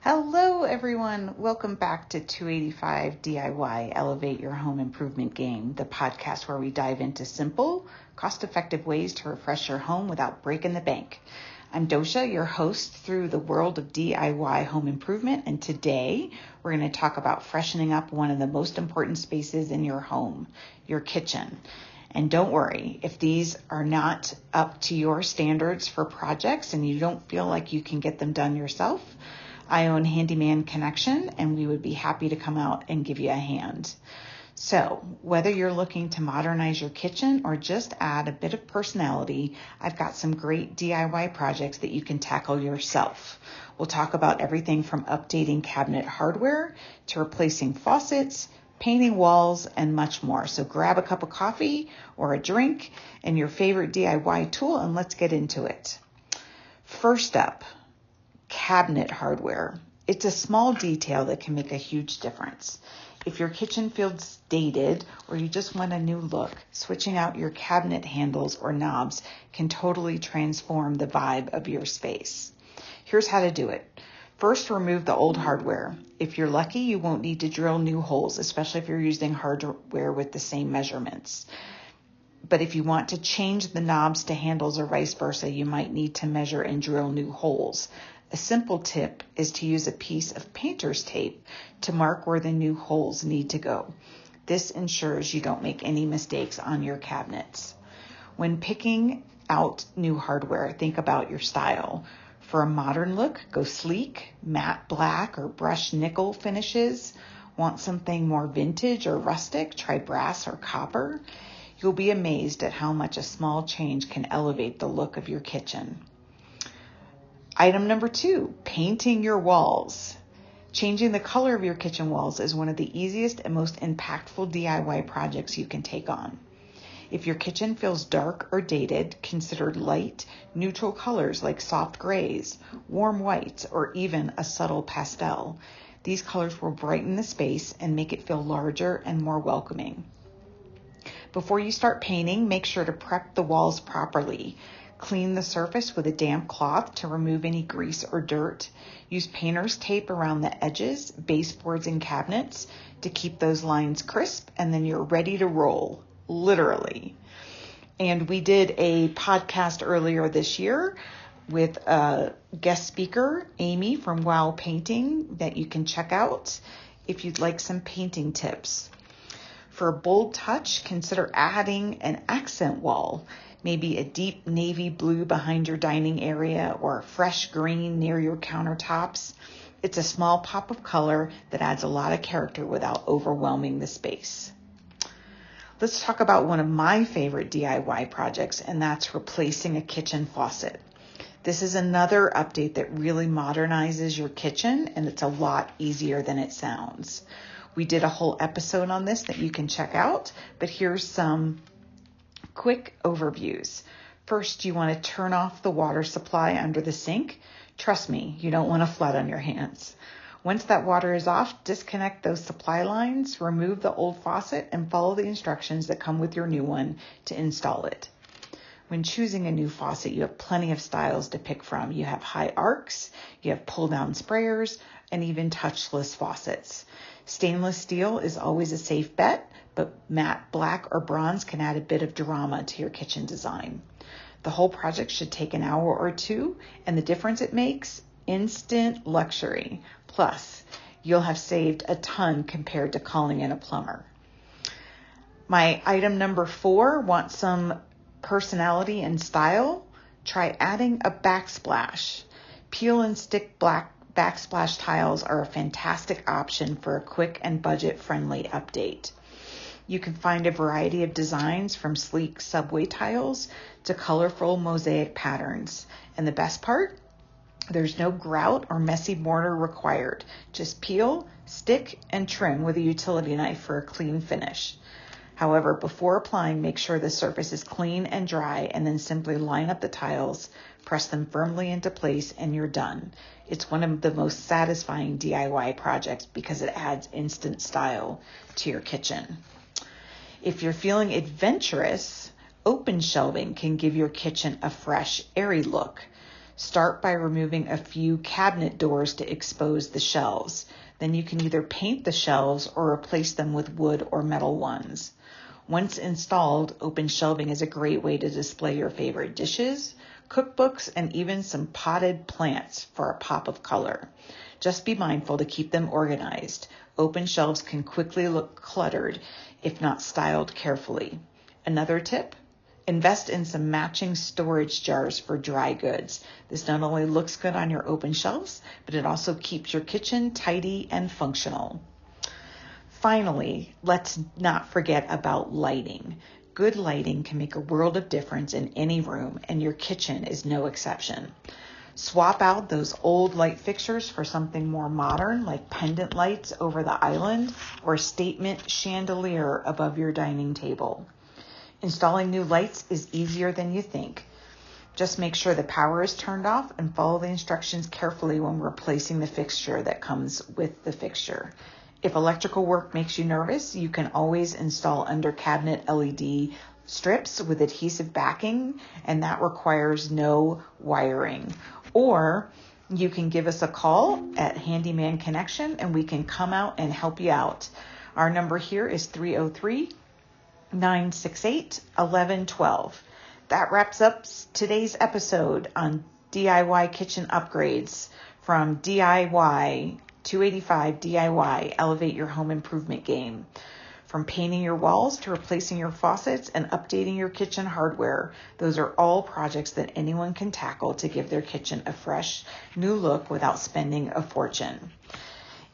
Hello everyone, welcome back to 285 DIY Elevate Your Home Improvement Game, the podcast where we dive into simple, cost-effective ways to refresh your home without breaking the bank. I'm Dosha, your host through the world of DIY home improvement, and today we're going to talk about freshening up one of the most important spaces in your home, your kitchen. And don't worry, if these are not up to your standards for projects and you don't feel like you can get them done yourself, I own Handyman Connection, and we would be happy to come out and give you a hand. So whether you're looking to modernize your kitchen or just add a bit of personality, I've got some great DIY projects that you can tackle yourself. We'll talk about everything from updating cabinet hardware to replacing faucets, painting walls, and much more. So grab a cup of coffee or a drink and your favorite DIY tool, and let's get into it. First up, cabinet hardware. It's a small detail that can make a huge difference. If your kitchen feels dated or you just want a new look, switching out your cabinet handles or knobs can totally transform the vibe of your space. Here's how to do it. First, remove the old hardware. If you're lucky, you won't need to drill new holes, especially if you're using hardware with the same measurements. But if you want to change the knobs to handles or vice versa, you might need to measure and drill new holes. A simple tip is to use a piece of painter's tape to mark where the new holes need to go. This ensures you don't make any mistakes on your cabinets. When picking out new hardware, think about your style. For a modern look, go sleek, matte black, or brushed nickel finishes. Want something more vintage or rustic? Try brass or copper. You'll be amazed at how much a small change can elevate the look of your kitchen. Item number 2, painting your walls. Changing the color of your kitchen walls is one of the easiest and most impactful DIY projects you can take on. If your kitchen feels dark or dated, consider light, neutral colors like soft grays, warm whites, or even a subtle pastel. These colors will brighten the space and make it feel larger and more welcoming. Before you start painting, make sure to prep the walls properly. Clean the surface with a damp cloth to remove any grease or dirt. Use painter's tape around the edges, baseboards, and cabinets to keep those lines crisp, and then you're ready to roll, literally. And we did a podcast earlier this year with a guest speaker, Amy from Wow Painting, that you can check out if you'd like some painting tips. For a bold touch, consider adding an accent wall. Maybe a deep navy blue behind your dining area or a fresh green near your countertops. It's a small pop of color that adds a lot of character without overwhelming the space. Let's talk about one of my favorite DIY projects, and that's replacing a kitchen faucet. This is another update that really modernizes your kitchen, and it's a lot easier than it sounds. We did a whole episode on this that you can check out, but here's some quick overviews. First, you want to turn off the water supply under the sink. Trust me, you don't want a flood on your hands. Once that water is off, disconnect those supply lines, remove the old faucet, and follow the instructions that come with your new one to install it. When choosing a new faucet, you have plenty of styles to pick from. You have high arcs, you have pull-down sprayers, and even touchless faucets. Stainless steel is always a safe bet, but matte black or bronze can add a bit of drama to your kitchen design. The whole project should take an hour or two, and the difference it makes, instant luxury. Plus, you'll have saved a ton compared to calling in a plumber. My item number 4, want some personality and style? Try adding a backsplash. Peel and stick black backsplash tiles are a fantastic option for a quick and budget-friendly update. You can find a variety of designs from sleek subway tiles to colorful mosaic patterns. And the best part? There's no grout or messy mortar required. Just peel, stick, and trim with a utility knife for a clean finish. However, before applying, make sure the surface is clean and dry, and then simply line up the tiles, press them firmly into place, and you're done. It's one of the most satisfying DIY projects because it adds instant style to your kitchen. If you're feeling adventurous, open shelving can give your kitchen a fresh, airy look. Start by removing a few cabinet doors to expose the shelves. Then you can either paint the shelves or replace them with wood or metal ones. Once installed, open shelving is a great way to display your favorite dishes, cookbooks, and even some potted plants for a pop of color. Just be mindful to keep them organized. Open shelves can quickly look cluttered if not styled carefully. Another tip: invest in some matching storage jars for dry goods. This not only looks good on your open shelves, but it also keeps your kitchen tidy and functional. Finally, let's not forget about lighting. Good lighting can make a world of difference in any room, and your kitchen is no exception. Swap out those old light fixtures for something more modern, like pendant lights over the island or a statement chandelier above your dining table. Installing new lights is easier than you think. Just make sure the power is turned off and follow the instructions carefully when replacing the fixture that comes with the fixture. If electrical work makes you nervous, you can always install under cabinet LED strips with adhesive backing, and that requires no wiring. Or you can give us a call at Handyman Connection and we can come out and help you out. Our number here is 303-968-1112. That wraps up today's episode on DIY kitchen upgrades from DIY 285 DIY, elevate your home improvement game. From painting your walls to replacing your faucets and updating your kitchen hardware, those are all projects that anyone can tackle to give their kitchen a fresh, new look without spending a fortune.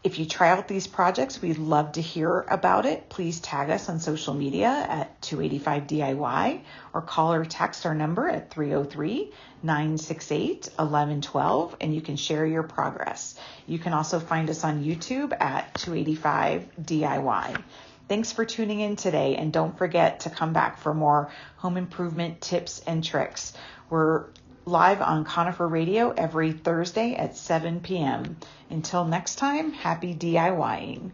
If you try out these projects, we'd love to hear about it. Please tag us on social media at 285 DIY or call or text our number at 303-968-1112, and you can share your progress. You can also find us on YouTube at 285 DIY. Thanks for tuning in today, and don't forget to come back for more home improvement tips and tricks. We're live on Conifer Radio every Thursday at 7 p.m. Until next time, happy DIYing.